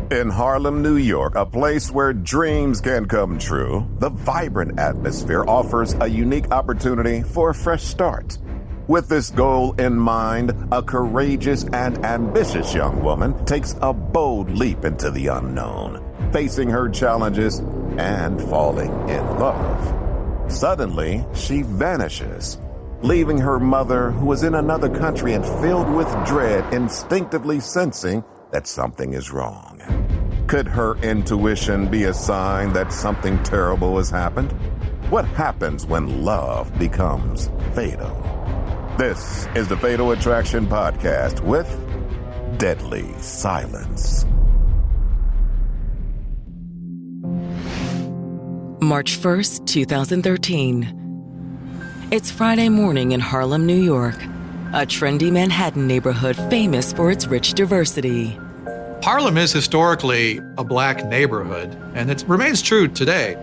In Harlem, New York, a place where dreams can come true, the vibrant atmosphere offers a unique opportunity for a fresh start. With this goal in mind, a courageous and ambitious young woman takes a bold leap into the unknown, facing her challenges and falling in love. Suddenly, she vanishes, leaving her mother, who is in another country and filled with dread, instinctively sensing that something is wrong. Could her intuition be a sign that something terrible has happened? What happens when love becomes fatal? This is the Fatal Attraction Podcast with Deadly Silence. March 1st, 2013. It's Friday morning in Harlem, New York, a trendy Manhattan neighborhood famous for its rich diversity. Harlem is historically a black neighborhood, and it remains true today.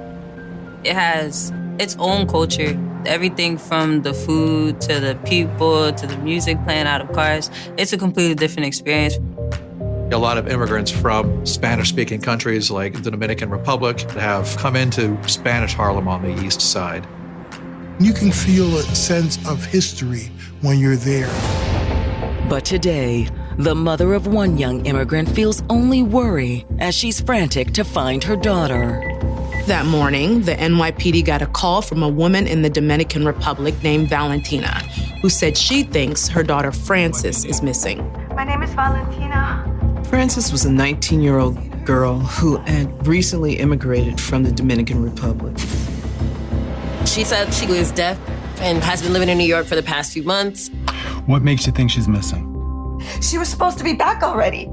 It has its own culture. Everything from the food to the people to the music playing out of cars. It's a completely different experience. A lot of immigrants from Spanish-speaking countries like the Dominican Republic have come into Spanish Harlem on the east side. You can feel a sense of history when you're there. But today, the mother of one young immigrant feels only worry as she's frantic to find her daughter. That morning, the NYPD got a call from a woman in the Dominican Republic named Valentina, who said she thinks her daughter Frances is missing. My name is Valentina. Frances was a 19-year-old girl who had recently immigrated from the Dominican Republic. She said she was deaf and has been living in New York for the past few months. What makes you think she's missing? She was supposed to be back already.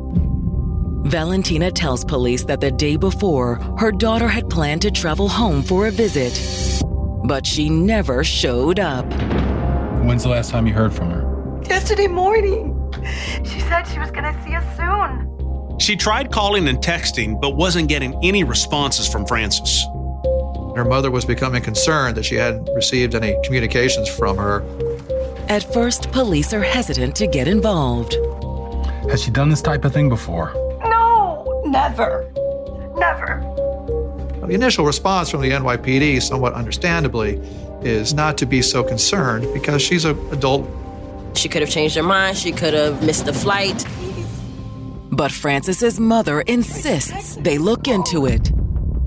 Valentina tells police that the day before, her daughter had planned to travel home for a visit, but she never showed up. When's the last time you heard from her? Yesterday morning. She said she was gonna see us soon. She tried calling and texting, but wasn't getting any responses from Frances. Her mother was becoming concerned that she hadn't received any communications from her. At first, police are hesitant to get involved. Has she done this type of thing before? No, never. Never. The initial response from the NYPD, somewhat understandably, is not to be so concerned because she's an adult. She could have changed her mind. She could have missed the flight. But Frances's mother insists they look into it.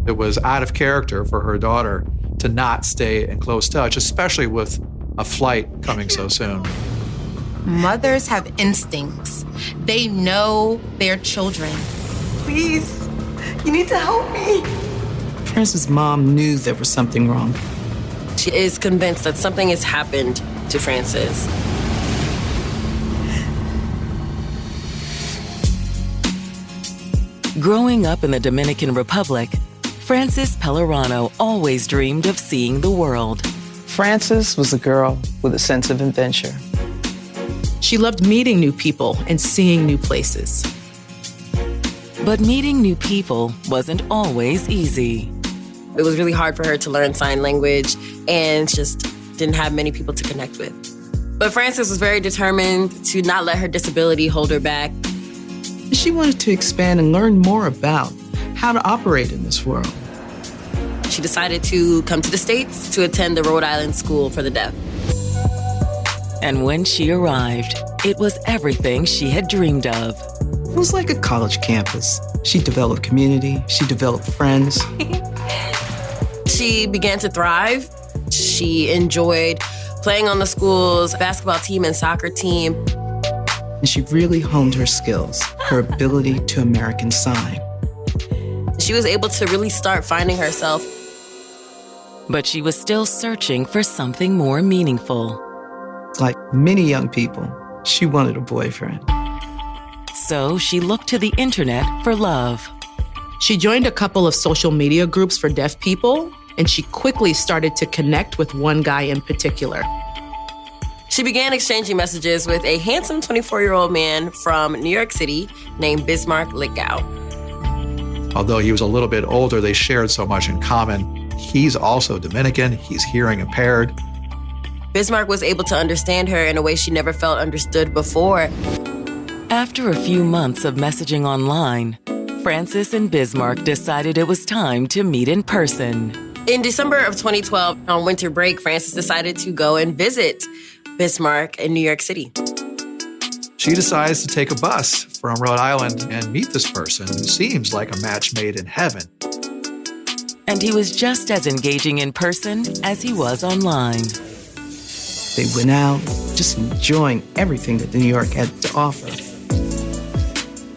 It was out of character for her daughter to not stay in close touch, especially with a flight coming so soon. Mothers have instincts. They know their children. Please, you need to help me. Frances' mom knew there was something wrong. She is convinced that something has happened to Frances. Growing up in the Dominican Republic, Frances Pellerano always dreamed of seeing the world. Frances was a girl with a sense of adventure. She loved meeting new people and seeing new places. But meeting new people wasn't always easy. It was really hard for her to learn sign language and just didn't have many people to connect with. But Frances was very determined to not let her disability hold her back. She wanted to expand and learn more about how to operate in this world. She decided to come to the States to attend the Rhode Island School for the Deaf. And when she arrived, it was everything she had dreamed of. It was like a college campus. She developed community, she developed friends. She began to thrive. She enjoyed playing on the school's basketball team and soccer team. And she really honed her skills, her ability to American Sign. She was able to really start finding herself. But she was still searching for something more meaningful. Like many young people, she wanted a boyfriend. So she looked to the internet for love. She joined a couple of social media groups for deaf people, and she quickly started to connect with one guy in particular. She began exchanging messages with a handsome 24-year-old man from New York City named Bismarck Litgow. Although he was a little bit older, they shared so much in common. He's also Dominican. He's hearing impaired. Bismarck was able to understand her in a way she never felt understood before. After a few months of messaging online, Frances and Bismarck decided it was time to meet in person. In December of 2012, on winter break, Frances decided to go and visit Bismarck in New York City. She decides to take a bus from Rhode Island and meet this person who seems like a match made in heaven. And he was just as engaging in person as he was online. They went out, just enjoying everything that New York had to offer.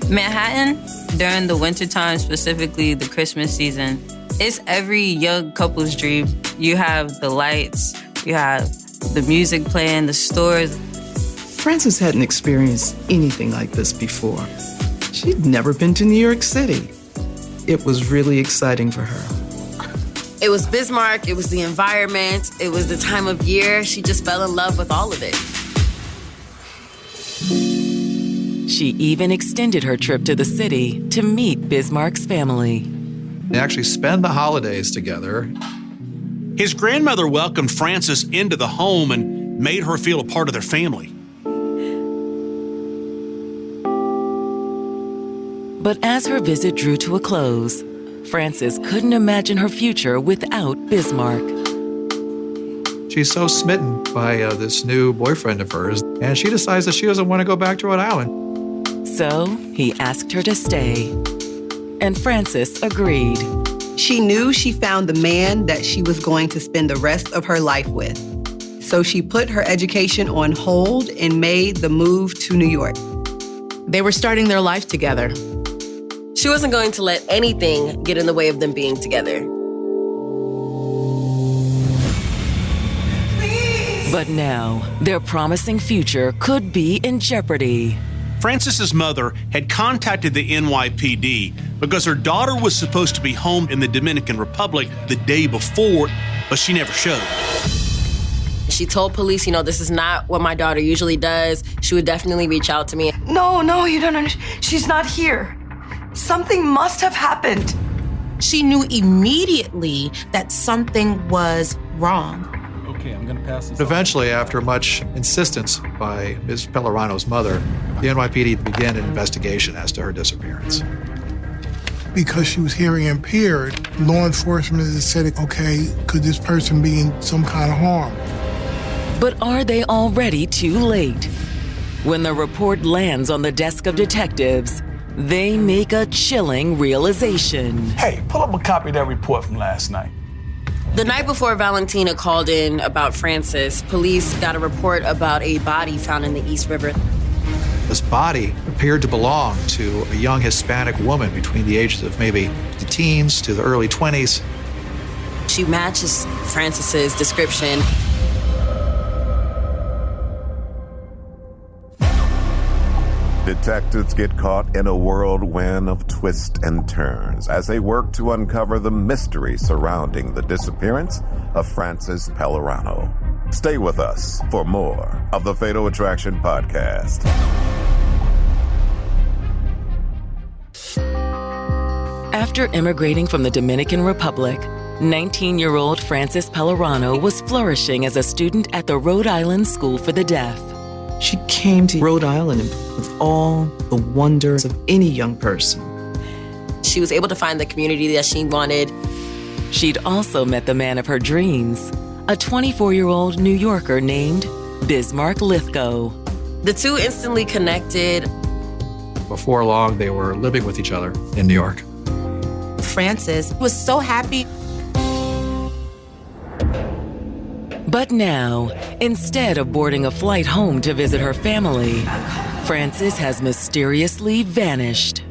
Manhattan, during the wintertime, specifically the Christmas season, it's every young couple's dream. You have the lights, you have the music playing, the stores. Frances hadn't experienced anything like this before. She'd never been to New York City. It was really exciting for her. It was Bismarck, it was the environment, it was the time of year. She just fell in love with all of it. She even extended her trip to the city to meet Bismarck's family. They actually spend the holidays together. His grandmother welcomed Frances into the home and made her feel a part of their family. But as her visit drew to a close, Frances couldn't imagine her future without Bismarck. She's so smitten by this new boyfriend of hers, and she decides that she doesn't want to go back to Rhode Island. So he asked her to stay, and Frances agreed. She knew she found the man that she was going to spend the rest of her life with. So she put her education on hold and made the move to New York. They were starting their life together. She wasn't going to let anything get in the way of them being together. But now, their promising future could be in jeopardy. Frances's mother had contacted the NYPD because her daughter was supposed to be home in the Dominican Republic the day before, but she never showed. She told police, this is not what my daughter usually does. She would definitely reach out to me. No, you don't understand. She's not here. Something must have happened. She knew immediately that something was wrong. Okay, I'm gonna pass this. Eventually, after much insistence by Ms. Pellerano's mother, the NYPD began an investigation as to her disappearance. Because she was hearing impaired, law enforcement has said, okay, could this person be in some kind of harm? But are they already too late? When the report lands on the desk of detectives, they make a chilling realization. Hey, pull up a copy of that report from last night. The night before Valentina called in about Frances, police got a report about a body found in the East River. This body appeared to belong to a young Hispanic woman between the ages of maybe the teens to the early 20s. She matches Frances's description. Detectives get caught in a whirlwind of twists and turns as they work to uncover the mystery surrounding the disappearance of Frances Pellerano. Stay with us for more of the Fatal Attraction Podcast. After immigrating from the Dominican Republic, 19-year-old Frances Pellerano was flourishing as a student at the Rhode Island School for the Deaf. She came to Rhode Island with all the wonders of any young person. She was able to find the community that she wanted. She'd also met the man of her dreams, a 24-year-old New Yorker named Bismarck Lithgow. The two instantly connected. Before long, they were living with each other in New York. Frances was so happy. But now, instead of boarding a flight home to visit her family, Frances has mysteriously vanished.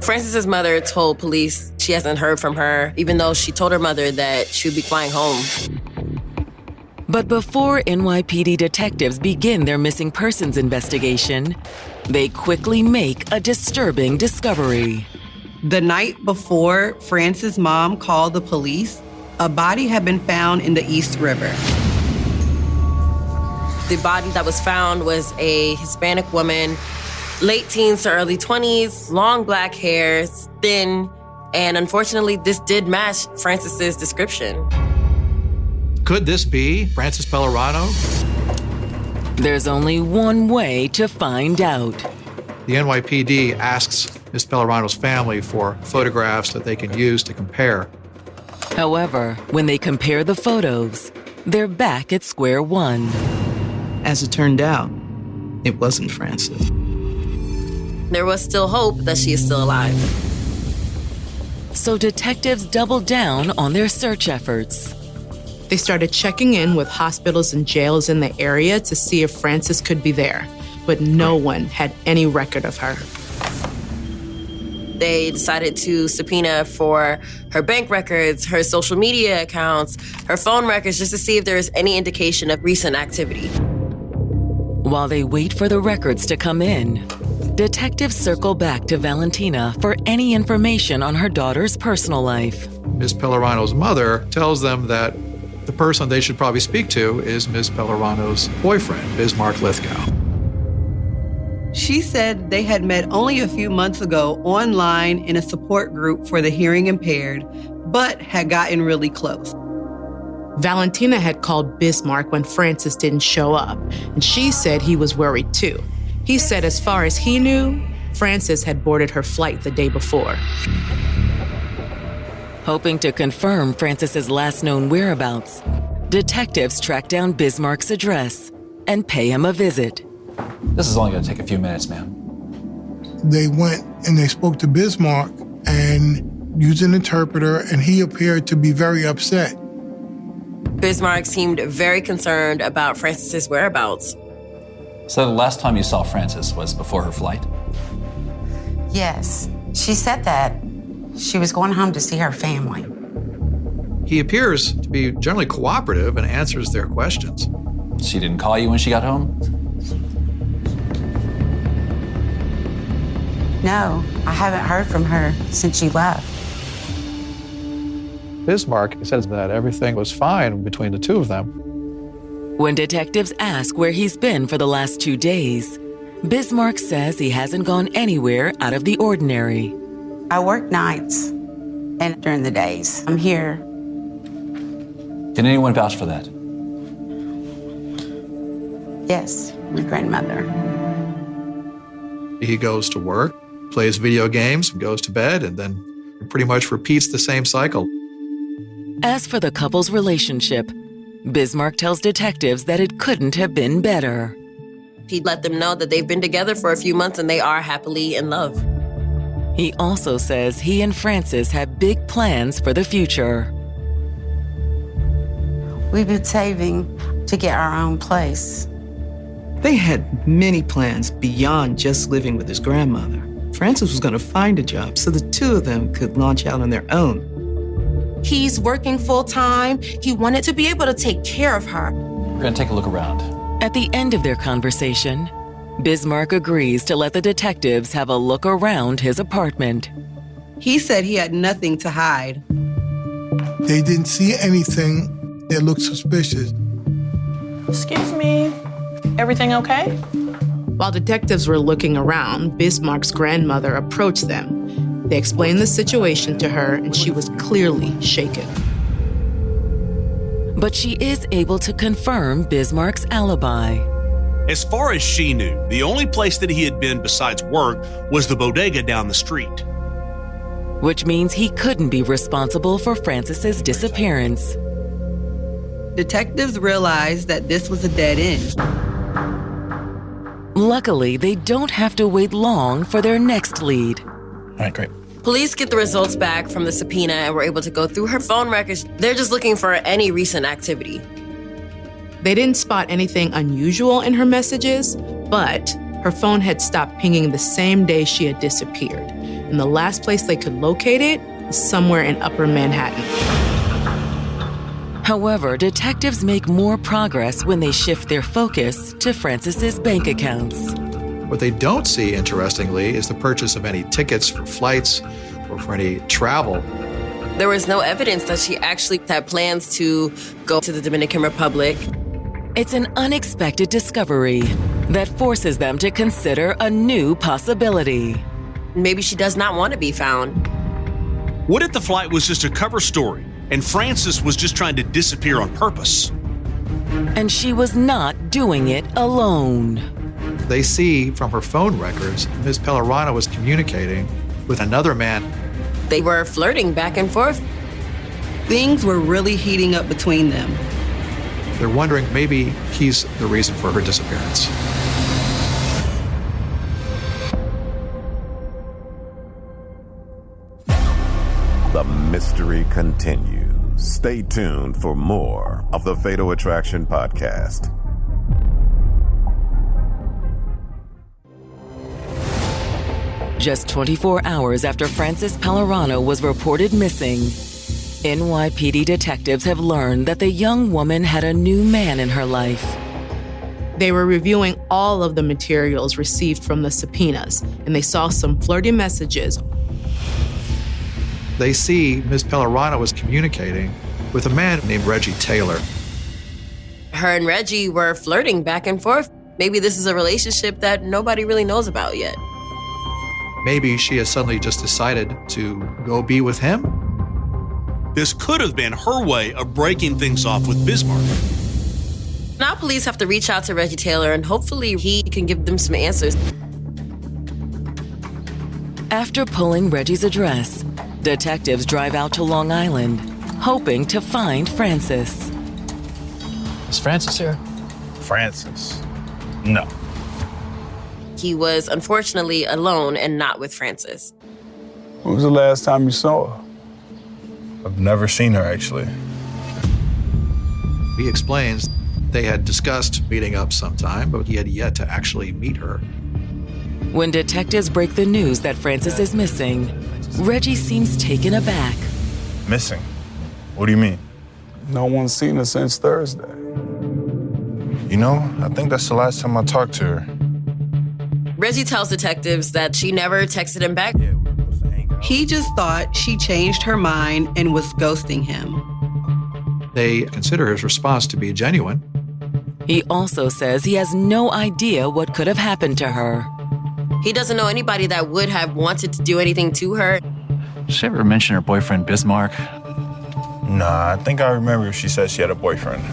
Frances's mother told police she hasn't heard from her, even though she told her mother that she would be flying home. But before NYPD detectives begin their missing persons investigation, they quickly make a disturbing discovery. The night before Frances' mom called the police, a body had been found in the East River. The body that was found was a Hispanic woman, late teens to early 20s, long black hair, thin, and unfortunately, this did match Frances's description. Could this be Frances Pellerano? There's only one way to find out. The The NYPD asks Ms. Pellerano's family for photographs that they can use to compare. However, when they compare the photos, they're back at square one. As it turned out, it wasn't Frances. There was still hope that she is still alive. So detectives doubled down on their search efforts. They started checking in with hospitals and jails in the area to see if Frances could be there, but no one had any record of her. They decided to subpoena for her bank records, her social media accounts, her phone records, just to see if there is any indication of recent activity. While they wait for the records to come in, detectives circle back to Valentina for any information on her daughter's personal life. Ms. Pellerano's mother tells them that the person they should probably speak to is Ms. Pellerano's boyfriend, Bismarck Lithgow. She said they had met only a few months ago online in a support group for the hearing impaired, but had gotten really close. Valentina had called Bismarck when Frances didn't show up, and she said he was worried too. He said as far as he knew, Frances had boarded her flight the day before. Hoping to confirm Frances's last known whereabouts, detectives track down Bismarck's address and pay him a visit. This is only going to take a few minutes, ma'am. They went and they spoke to Bismarck and used an interpreter, and he appeared to be very upset. Bismarck seemed very concerned about Frances's whereabouts. So the last time you saw Frances was before her flight? Yes, she said that she was going home to see her family. He appears to be generally cooperative and answers their questions. She didn't call you when she got home? No, I haven't heard from her since she left. Bismarck says that everything was fine between the two of them. When detectives ask where he's been for the last 2 days, Bismarck says he hasn't gone anywhere out of the ordinary. I work nights and during the days. I'm here. Can anyone vouch for that? Yes, my grandmother. He goes to work, plays video games, goes to bed, and then pretty much repeats the same cycle. As for the couple's relationship, Bismarck tells detectives that it couldn't have been better. He let them know that they've been together for a few months and they are happily in love. He also says he and Frances have big plans for the future. We've been saving to get our own place. They had many plans beyond just living with his grandmother. Frances was going to find a job so the two of them could launch out on their own. He's working full-time. He wanted to be able to take care of her. We're going to take a look around. At the end of their conversation, Bismarck agrees to let the detectives have a look around his apartment. He said he had nothing to hide. They didn't see anything that looked suspicious. Excuse me, everything okay? While detectives were looking around, Bismarck's grandmother approached them. They explained the situation to her, and she was clearly shaken. But she is able to confirm Bismarck's alibi. As far as she knew, the only place that he had been besides work was the bodega down the street. Which means he couldn't be responsible for Frances's disappearance. Detectives realized that this was a dead end. Luckily, they don't have to wait long for their next lead. All right, great. Police get the results back from the subpoena and were able to go through her phone records. They're just looking for any recent activity. They didn't spot anything unusual in her messages, but her phone had stopped pinging the same day she had disappeared. And the last place they could locate it is somewhere in Upper Manhattan. However, detectives make more progress when they shift their focus to Frances's bank accounts. What they don't see, interestingly, is the purchase of any tickets for flights or for any travel. There was no evidence that she actually had plans to go to the Dominican Republic. It's an unexpected discovery that forces them to consider a new possibility. Maybe she does not want to be found. What if the flight was just a cover story and Frances was just trying to disappear on purpose? And she was not doing it alone. They see from her phone records, Ms. Pellerano was communicating with another man. They were flirting back and forth. Things were really heating up between them. They're wondering maybe he's the reason for her disappearance. The mystery continues. Stay tuned for more of the Fatal Attraction podcast. Just 24 hours after Frances Pellerano was reported missing, NYPD detectives have learned that the young woman had a new man in her life. They were reviewing all of the materials received from the subpoenas, and they saw some flirty messages. They see Ms. Pellerano was communicating with a man named Reggie Taylor. Her and Reggie were flirting back and forth. Maybe this is a relationship that nobody really knows about yet. Maybe she has suddenly just decided to go be with him. This could have been her way of breaking things off with Bismarck. Now police have to reach out to Reggie Taylor and hopefully he can give them some answers. After pulling Reggie's address, detectives drive out to Long Island, hoping to find Frances. Is Frances here? Frances? No. He was unfortunately alone and not with Frances. When was the last time you saw her? I've never seen her, actually. He explains they had discussed meeting up sometime, but he had yet to actually meet her. When detectives break the news that Frances is missing, Reggie seems taken aback. Missing? What do you mean? No one's seen her since Thursday. You know, I think that's the last time I talked to her. Reggie tells detectives that she never texted him back. He just thought she changed her mind and was ghosting him. They consider his response to be genuine. He also says he has no idea what could have happened to her. He doesn't know anybody that would have wanted to do anything to her. Did she ever mention her boyfriend, Bismarck? Nah, I think I remember she said she had a boyfriend.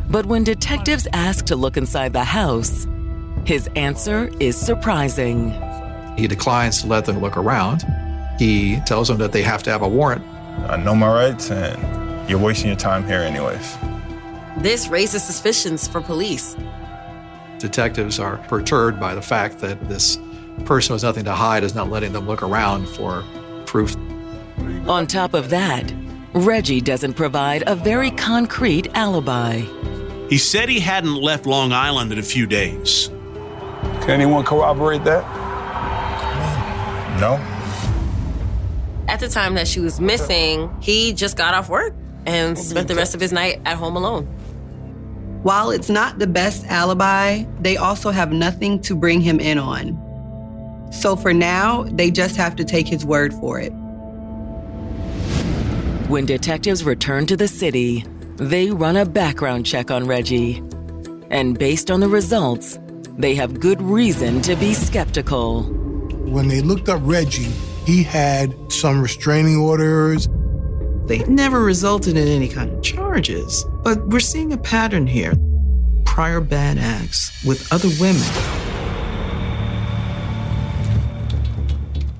But when detectives ask to look inside the house, his answer is surprising. He declines to let them look around. He tells them that they have to have a warrant. I know my rights, and you're wasting your time here anyways. This raises suspicions for police. Detectives are perturbed by the fact that this person with nothing to hide is not letting them look around for proof. On top of that, Reggie doesn't provide a very concrete alibi. He said he hadn't left Long Island in a few days. Can anyone corroborate that? No. At the time that she was missing, he just got off work and spent the rest of his night at home alone. While it's not the best alibi, they also have nothing to bring him in on. So for now, they just have to take his word for it. When detectives return to the city, they run a background check on Reggie. And based on the results, they have good reason to be skeptical. When they looked up Reggie, he had some restraining orders. They never resulted in any kind of charges, but we're seeing a pattern here. Prior bad acts with other women.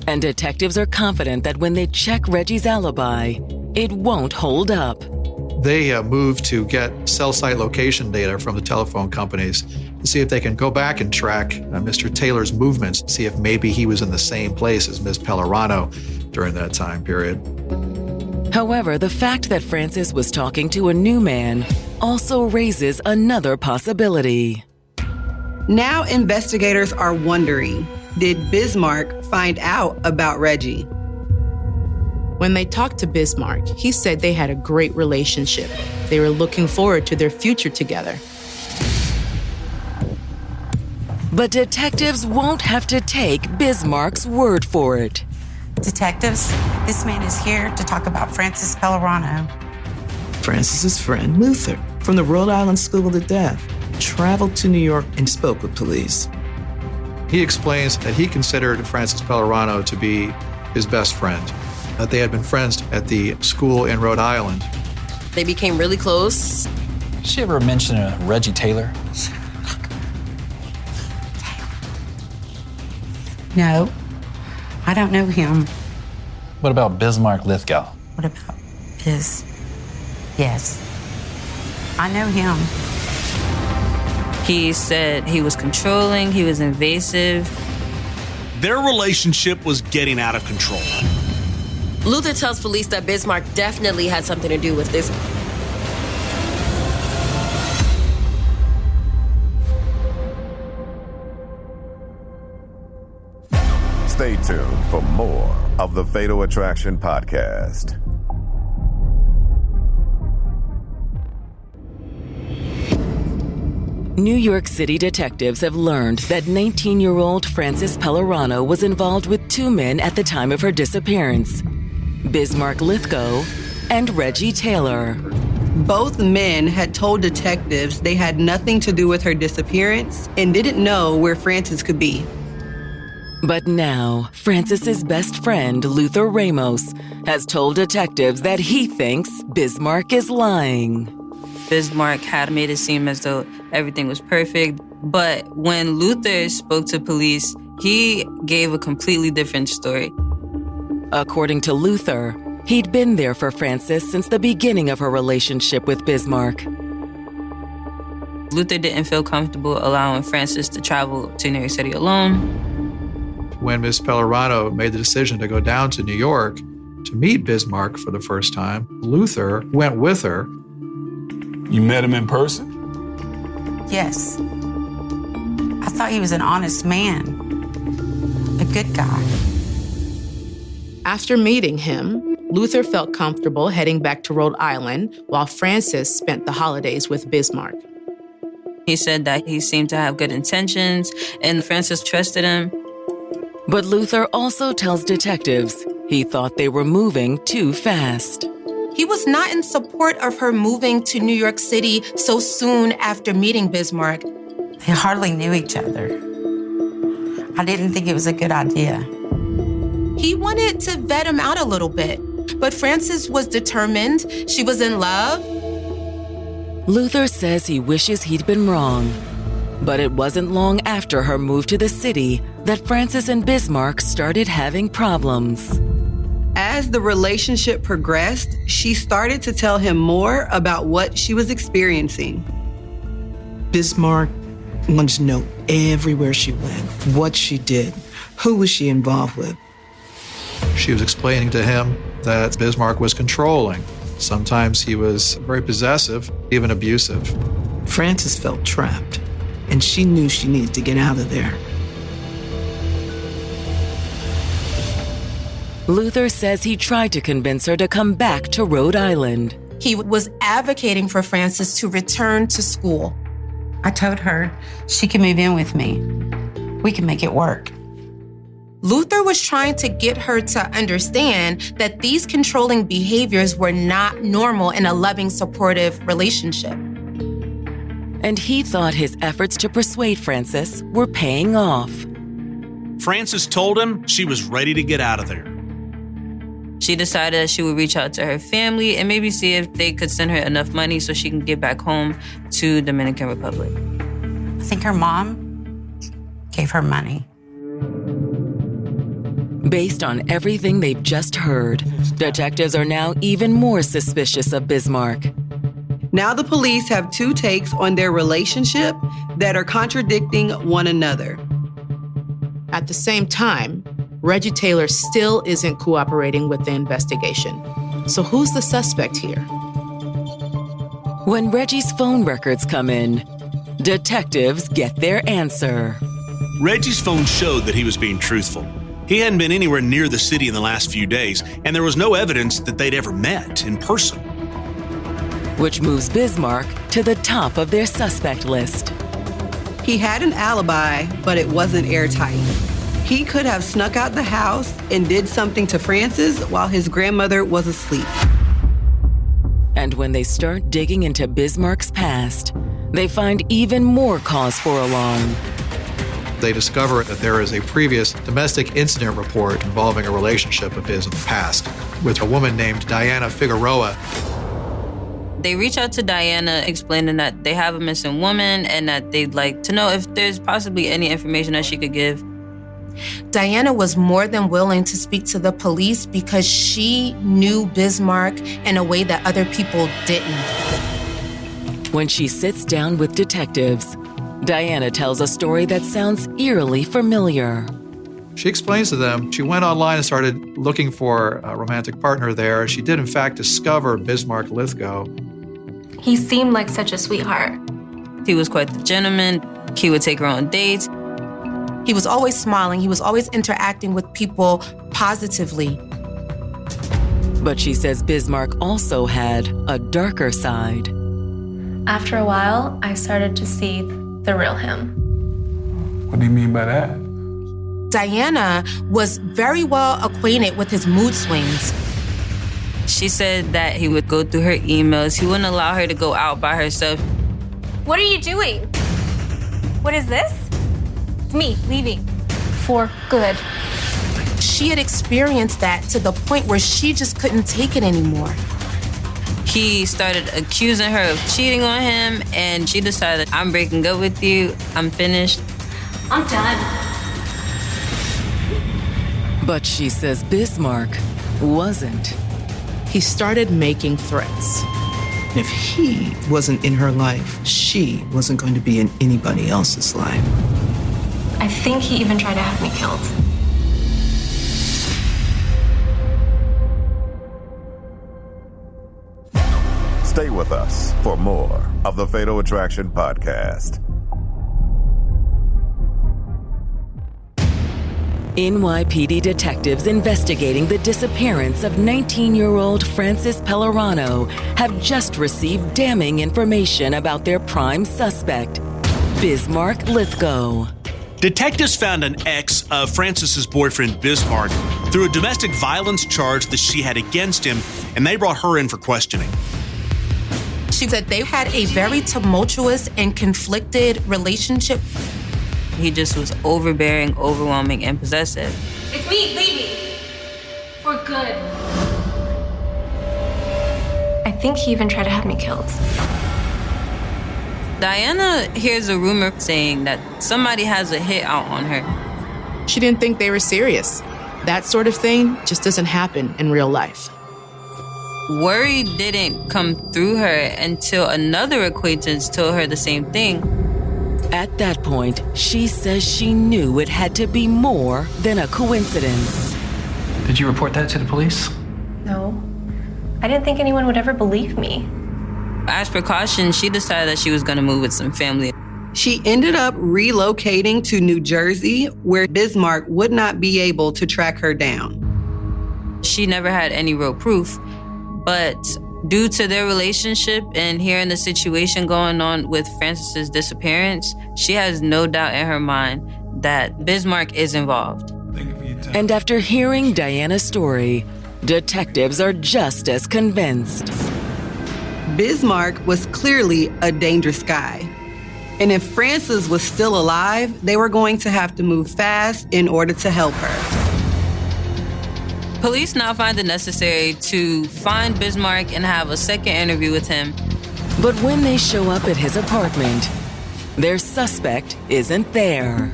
And detectives are confident that when they check Reggie's alibi, it won't hold up. They move to get cell site location data from the telephone companies to see if they can go back and track Mr. Taylor's movements, see if maybe he was in the same place as Ms. Pellerano during that time period. However, the fact that Frances was talking to a new man also raises another possibility. Now investigators are wondering, did Bismarck find out about Reggie? When they talked to Bismarck, he said they had a great relationship. They were looking forward to their future together. But detectives won't have to take Bismarck's word for it. Detectives, this man is here to talk about Frances Pellerano. Frances's friend, Luther, from the Rhode Island School of Deaf, traveled to New York and spoke with police. He explains that he considered Frances Pellerano to be his best friend, that they had been friends at the school in Rhode Island. They became really close. Did she ever mention Reggie Taylor? No, I don't know him. What about Bismarck Lithgow? What about Biz? Yes, I know him. He said he was controlling, he was invasive. Their relationship was getting out of control. Luther tells police that Bismarck definitely had something to do with this. Stay tuned for more of the Fatal Attraction podcast. New York City detectives have learned that 19-year-old Frances Pellerano was involved with two men at the time of her disappearance, Bismarck Lithgow and Reggie Taylor. Both men had told detectives they had nothing to do with her disappearance and didn't know where Frances could be. But now, Frances's best friend, Luther Ramos, has told detectives that he thinks Bismarck is lying. Bismarck had made it seem as though everything was perfect, but when Luther spoke to police, he gave a completely different story. According to Luther, he'd been there for Frances since the beginning of her relationship with Bismarck. Luther didn't feel comfortable allowing Frances to travel to New York City alone. When Ms. Pellerano made the decision to go down to New York to meet Bismarck for the first time, Luther went with her. You met him in person? Yes. I thought he was an honest man, a good guy. After meeting him, Luther felt comfortable heading back to Rhode Island while Frances spent the holidays with Bismarck. He said that he seemed to have good intentions and Frances trusted him. But Luther also tells detectives he thought they were moving too fast. He was not in support of her moving to New York City so soon after meeting Bismarck. They hardly knew each other. I didn't think it was a good idea. He wanted to vet him out a little bit, but Frances was determined. She was in love. Luther says he wishes he'd been wrong. But it wasn't long after her move to the city that Frances and Bismarck started having problems. As the relationship progressed, she started to tell him more about what she was experiencing. Bismarck wanted to know everywhere she went, what she did, who was she involved with. She was explaining to him that Bismarck was controlling. Sometimes he was very possessive, even abusive. Frances felt trapped, and she knew she needed to get out of there. Luther says he tried to convince her to come back to Rhode Island. He was advocating for Frances to return to school. I told her she can move in with me. We can make it work. Luther was trying to get her to understand that these controlling behaviors were not normal in a loving, supportive relationship. And he thought his efforts to persuade Frances were paying off. Frances told him she was ready to get out of there. She decided that she would reach out to her family and maybe see if they could send her enough money so she can get back home to Dominican Republic. I think her mom gave her money. Based on everything they've just heard, detectives are now even more suspicious of Bismarck. Now the police have two takes on their relationship that are contradicting one another. At the same time, Reggie Taylor still isn't cooperating with the investigation. So who's the suspect here? When Reggie's phone records come in, detectives get their answer. Reggie's phone showed that he was being truthful. He hadn't been anywhere near the city in the last few days, and there was no evidence that they'd ever met in person. Which moves Bismarck to the top of their suspect list. He had an alibi, but it wasn't airtight. He could have snuck out the house and did something to Frances while his grandmother was asleep. And when they start digging into Bismarck's past, they find even more cause for alarm. They discover that there is a previous domestic incident report involving a relationship of his in the past with a woman named Diana Figueroa. They reach out to Diana explaining that they have a missing woman and that they'd like to know if there's possibly any information that she could give. Diana was more than willing to speak to the police because she knew Bismarck in a way that other people didn't. When she sits down with detectives, Diana tells a story that sounds eerily familiar. She explains to them she went online and started looking for a romantic partner there. She did, in fact, discover Bismarck Lithgow. He seemed like such a sweetheart. He was quite the gentleman. He would take her on dates. He was always smiling. He was always interacting with people positively. But she says Bismarck also had a darker side. After a while, I started to see the real him. What do you mean by that? Diana was very well acquainted with his mood swings. She said that he would go through her emails. He wouldn't allow her to go out by herself. What are you doing? What is this? It's me leaving for good. She had experienced that to the point where she just couldn't take it anymore. He started accusing her of cheating on him, and she decided, I'm breaking up with you. I'm finished. I'm done. But she says Bismarck wasn't. He started making threats. If he wasn't in her life, she wasn't going to be in anybody else's life. I think he even tried to have me killed. Stay with us for more of the Fatal Attraction podcast. NYPD detectives investigating the disappearance of 19-year-old Frances Pellerano have just received damning information about their prime suspect, Bismarck Lithgow. Detectives found an ex of Frances's boyfriend, Bismarck, through a domestic violence charge that she had against him, and they brought her in for questioning. She said they had a very tumultuous and conflicted relationship. He just was overbearing, overwhelming, and possessive. It's me leaving for good. I think he even tried to have me killed. Diana hears a rumor saying that somebody has a hit out on her. She didn't think they were serious. That sort of thing just doesn't happen in real life. Worry didn't come through her until another acquaintance told her the same thing. At that point, she says she knew it had to be more than a coincidence. Did you report that to the police? No. I didn't think anyone would ever believe me. As precaution, she decided that she was going to move with some family. She ended up relocating to New Jersey, where Bismarck would not be able to track her down. She never had any real proof, but due to their relationship and hearing the situation going on with Frances's disappearance, she has no doubt in her mind that Bismarck is involved. And after hearing Diana's story, detectives are just as convinced. Bismarck was clearly a dangerous guy. And if Frances was still alive, they were going to have to move fast in order to help her. Police now find it necessary to find Bismarck and have a second interview with him. But when they show up at his apartment, their suspect isn't there.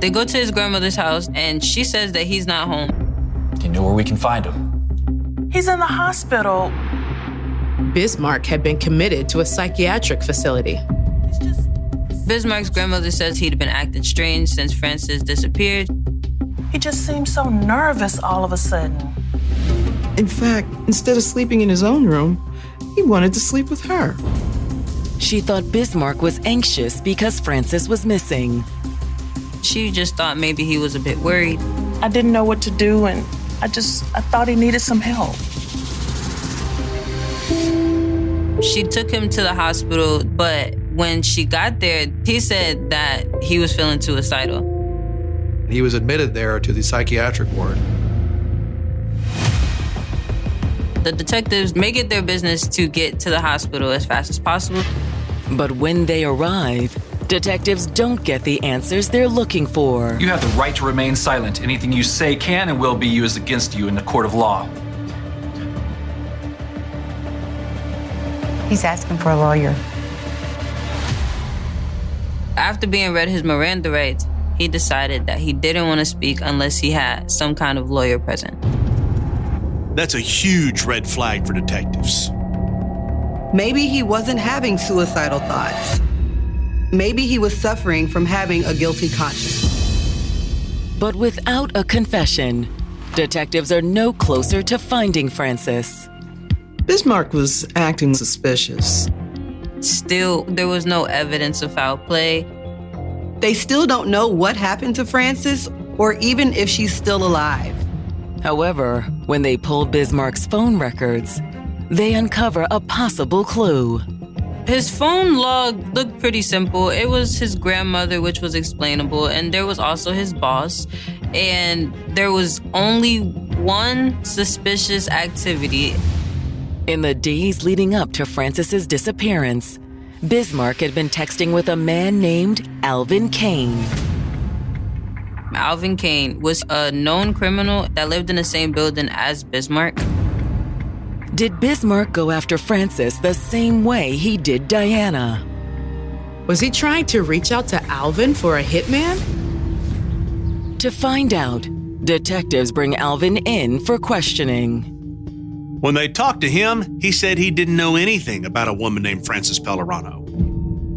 They go to his grandmother's house, and she says that he's not home. Do you know where we can find him? He's in the hospital. Bismarck had been committed to a psychiatric facility. Bismarck's grandmother says he'd been acting strange since Frances disappeared. He just seemed so nervous all of a sudden. In fact, instead of sleeping in his own room, he wanted to sleep with her. She thought Bismarck was anxious because Frances was missing. She just thought maybe he was a bit worried. I didn't know what to do, and I thought he needed some help. She took him to the hospital, but when she got there, he said that he was feeling suicidal. He was admitted there to the psychiatric ward. The detectives make it their business to get to the hospital as fast as possible. But when they arrive, detectives don't get the answers they're looking for. You have the right to remain silent. Anything you say can and will be used against you in the court of law. He's asking for a lawyer. After being read his Miranda rights, he decided that he didn't want to speak unless he had some kind of lawyer present. That's a huge red flag for detectives. Maybe he wasn't having suicidal thoughts. Maybe he was suffering from having a guilty conscience. But without a confession, detectives are no closer to finding Francis. Bismarck was acting suspicious. Still, there was no evidence of foul play. They still don't know what happened to Francis or even if she's still alive. However, when they pull Bismarck's phone records, they uncover a possible clue. His phone log looked pretty simple. It was his grandmother, which was explainable, and there was also his boss. And there was only one suspicious activity. In the days leading up to Francis's disappearance, Bismarck had been texting with a man named Alvin Kane. Alvin Kane was a known criminal that lived in the same building as Bismarck. Did Bismarck go after Francis the same way he did Diana? Was he trying to reach out to Alvin for a hitman? To find out, detectives bring Alvin in for questioning. When they talked to him, he said he didn't know anything about a woman named Frances Pellerano.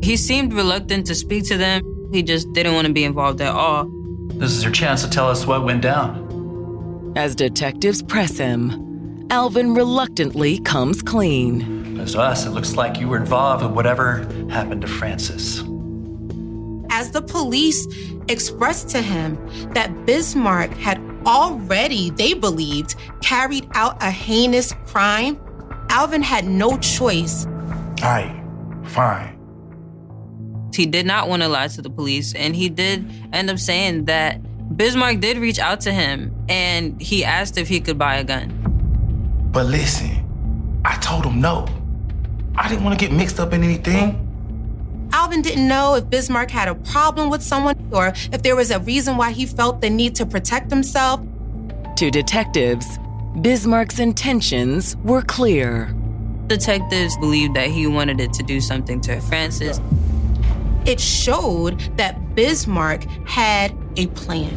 He seemed reluctant to speak to them. He just didn't want to be involved at all. This is your chance to tell us what went down. As detectives press him, Alvin reluctantly comes clean. To us, it looks like you were involved with whatever happened to Francis. As the police expressed to him that Bismarck had already, they believed, carried out a heinous crime, Alvin had no choice. All right, fine. He did not want to lie to the police, and he did end up saying that Bismarck did reach out to him, and he asked if he could buy a gun. But listen, I told him no. I didn't want to get mixed up in anything. Alvin didn't know if Bismarck had a problem with someone or if there was a reason why he felt the need to protect himself. To detectives, Bismarck's intentions were clear. Detectives believed that he wanted it to do something to Francis. It showed that Bismarck had a plan.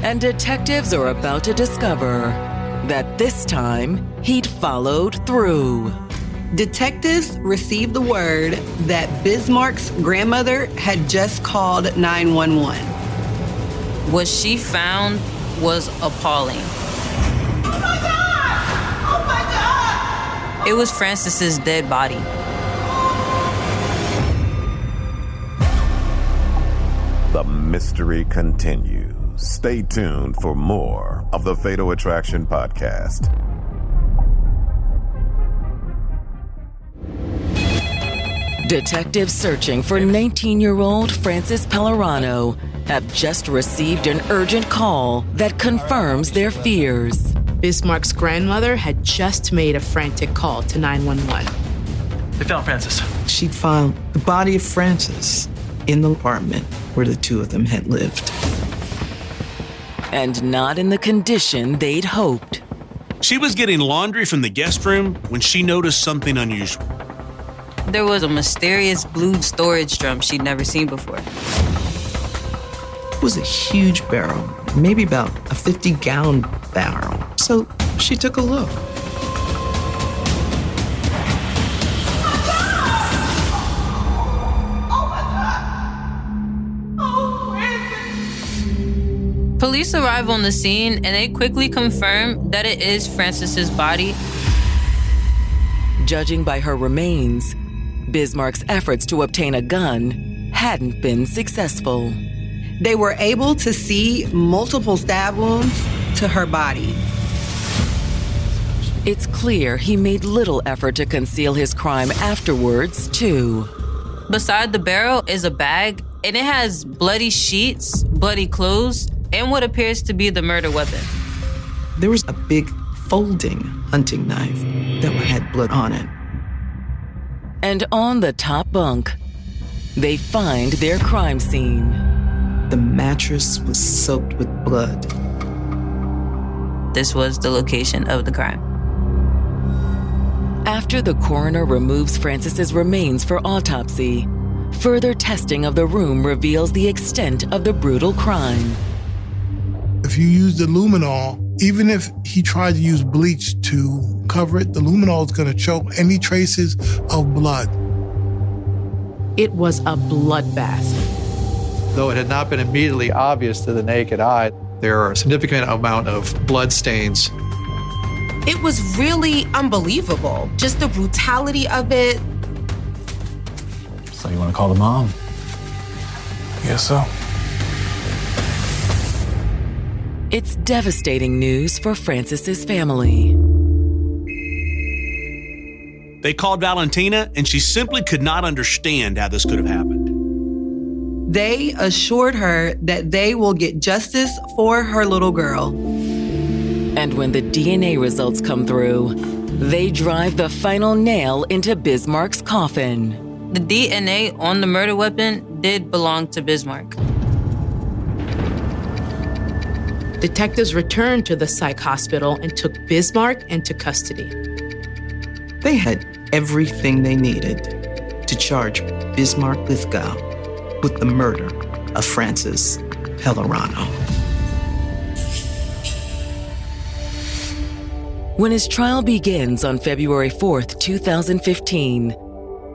And detectives are about to discover that this time he'd followed through. Detectives received the word that Bismarck's grandmother had just called 911. What she found was appalling. Oh my God! Oh my God! It was Francis's dead body. The mystery continues. Stay tuned for more of the Fatal Attraction podcast. Detectives searching for 19-year-old Frances Pellerano have just received an urgent call that confirms their fears. Bismarck's grandmother had just made a frantic call to 911. They found Frances. She'd found the body of Francis in the apartment where the two of them had lived. And not in the condition they'd hoped. She was getting laundry from the guest room when she noticed something unusual. There was a mysterious blue storage drum she'd never seen before. It was a huge barrel, maybe about a 50-gallon barrel. So she took a look. Police arrive on the scene and they quickly confirm that it is Francis's body. Judging by her remains, Bismarck's efforts to obtain a gun hadn't been successful. They were able to see multiple stab wounds to her body. It's clear he made little effort to conceal his crime afterwards, too. Beside the barrel is a bag, and it has bloody sheets, bloody clothes, and what appears to be the murder weapon. There was a big folding hunting knife that had blood on it. And on the top bunk, they find their crime scene. The mattress was soaked with blood. This was the location of the crime. After the coroner removes Francis's remains for autopsy, Further testing of the room reveals the extent of the brutal crime. If you use the luminol, even if he tried to use bleach to cover it, the luminol is going to choke any traces of blood. It was a bloodbath. Though it had not been immediately obvious to the naked eye, there are a significant amount of blood stains. It was really unbelievable. Just the brutality of it. So you want to call the mom? Yes, so. It's devastating news for Francis's family. They called Valentina, and she simply could not understand how this could have happened. They assured her that they will get justice for her little girl. And when the DNA results come through, they drive the final nail into Bismarck's coffin. The DNA on the murder weapon did belong to Bismarck. Detectives returned to the psych hospital and took Bismarck into custody. They had everything they needed to charge Bismarck Lithgow with the murder of Francis Pellerano. When his trial begins on February 4th, 2015,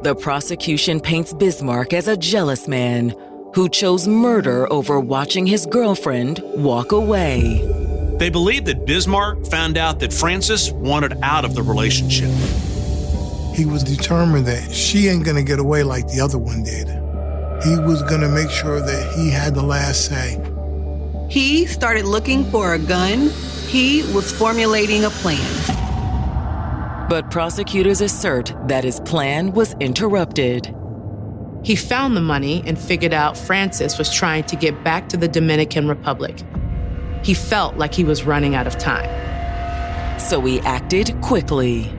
the prosecution paints Bismarck as a jealous man who chose murder over watching his girlfriend walk away. They believe that Bismarck found out that Francis wanted out of the relationship. He was determined that she ain't gonna get away like the other one did. He was gonna make sure that he had the last say. He started looking for a gun. He was formulating a plan. But prosecutors assert that his plan was interrupted. He found the money and figured out Francis was trying to get back to the Dominican Republic. He felt like he was running out of time. So he acted quickly.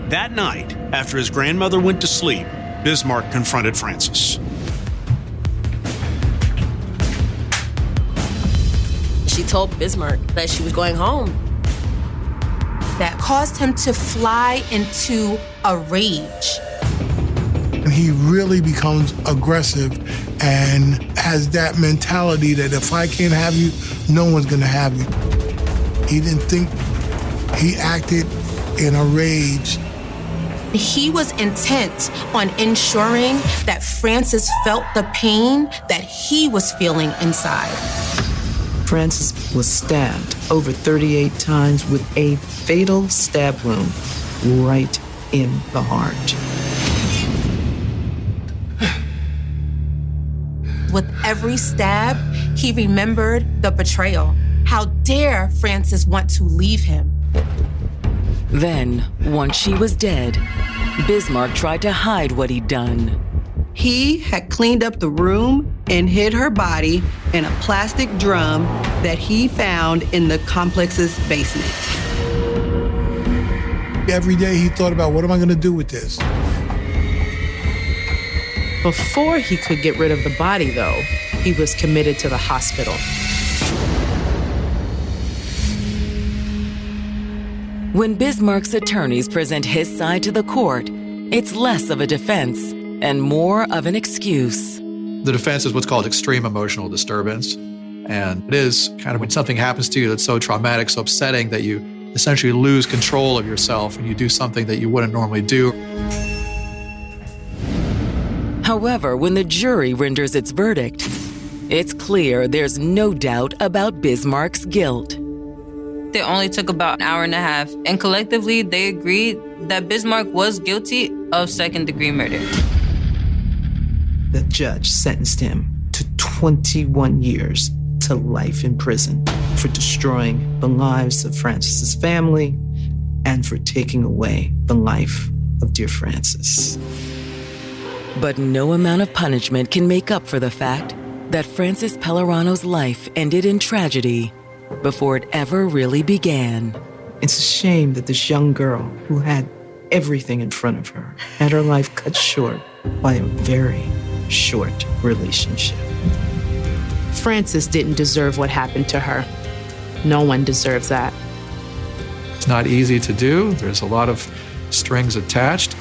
That night, after his grandmother went to sleep, Bismarck confronted Francis. She told Bismarck that she was going home. That caused him to fly into a rage. And he really becomes aggressive and has that mentality that if I can't have you, no one's gonna have you. He didn't think, he acted in a rage. He was intent on ensuring that Francis felt the pain that he was feeling inside. Francis was stabbed over 38 times with a fatal stab wound right in the heart. With every stab, he remembered the betrayal. How dare Francis want to leave him? Then, once she was dead, Bismarck tried to hide what he'd done. He had cleaned up the room and hid her body in a plastic drum that he found in the complex's basement. Every day he thought about, what am I gonna do with this? Before he could get rid of the body, though, he was committed to the hospital. When Bismarck's attorneys present his side to the court, it's less of a defense and more of an excuse. The defense is what's called extreme emotional disturbance. And it is kind of when something happens to you that's so traumatic, so upsetting that you essentially lose control of yourself and you do something that you wouldn't normally do. However, when the jury renders its verdict, it's clear there's no doubt about Bismarck's guilt. They only took about an hour and a half, and collectively they agreed that Bismarck was guilty of second-degree murder. The judge sentenced him to 21 years to life in prison for destroying the lives of Francis's family and for taking away the life of dear Francis. But no amount of punishment can make up for the fact that Francis Pellerano's life ended in tragedy before it ever really began. It's a shame that this young girl who had everything in front of her had her life cut short by a very short relationship. Francis didn't deserve what happened to her. No one deserves that. It's not easy to do. There's a lot of strings attached.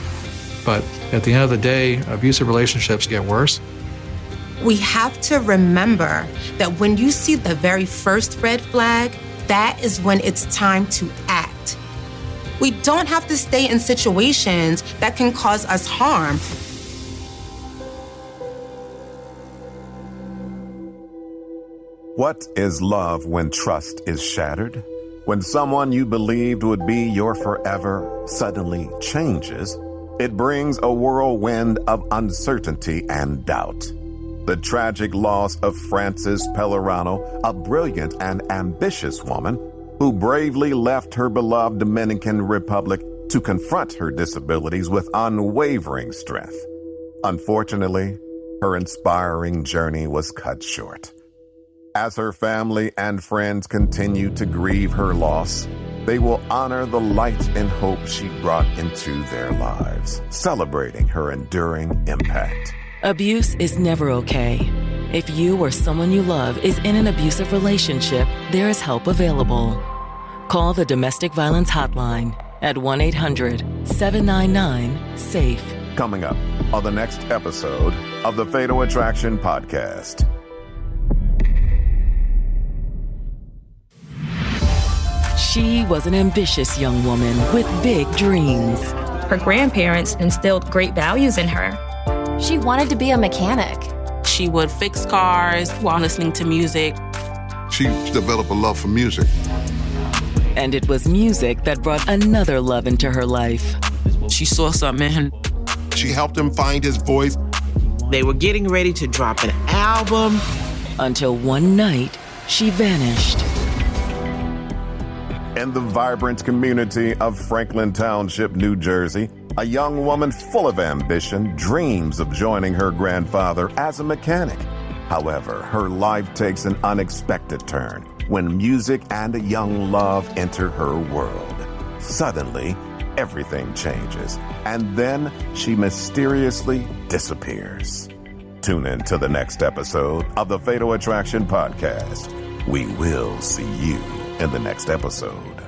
But at the end of the day, abusive relationships get worse. We have to remember that when you see the very first red flag, that is when it's time to act. We don't have to stay in situations that can cause us harm. What is love when trust is shattered? When someone you believed would be your forever suddenly changes, it brings a whirlwind of uncertainty and doubt. The tragic loss of Frances Pellerano, a brilliant and ambitious woman who bravely left her beloved Dominican Republic to confront her disabilities with unwavering strength. Unfortunately, her inspiring journey was cut short. As her family and friends continue to grieve her loss, they will honor the light and hope she brought into their lives, celebrating her enduring impact. Abuse is never okay. If you or someone you love is in an abusive relationship, there is help available. Call the Domestic Violence Hotline at 1-800-799-SAFE. Coming up on the next episode of the Fatal Attraction Podcast. She was an ambitious young woman with big dreams. Her grandparents instilled great values in her. She wanted to be a mechanic. She would fix cars while listening to music. She developed a love for music. And it was music that brought another love into her life. She saw something in him. She helped him find his voice. They were getting ready to drop an album. Until one night, she vanished. In the vibrant community of Franklin Township, New Jersey, a young woman full of ambition dreams of joining her grandfather as a mechanic. However, her life takes an unexpected turn when music and a young love enter her world. Suddenly, everything changes, and then she mysteriously disappears. Tune in to the next episode of the Fatal Attraction Podcast. We will see you in the next episode.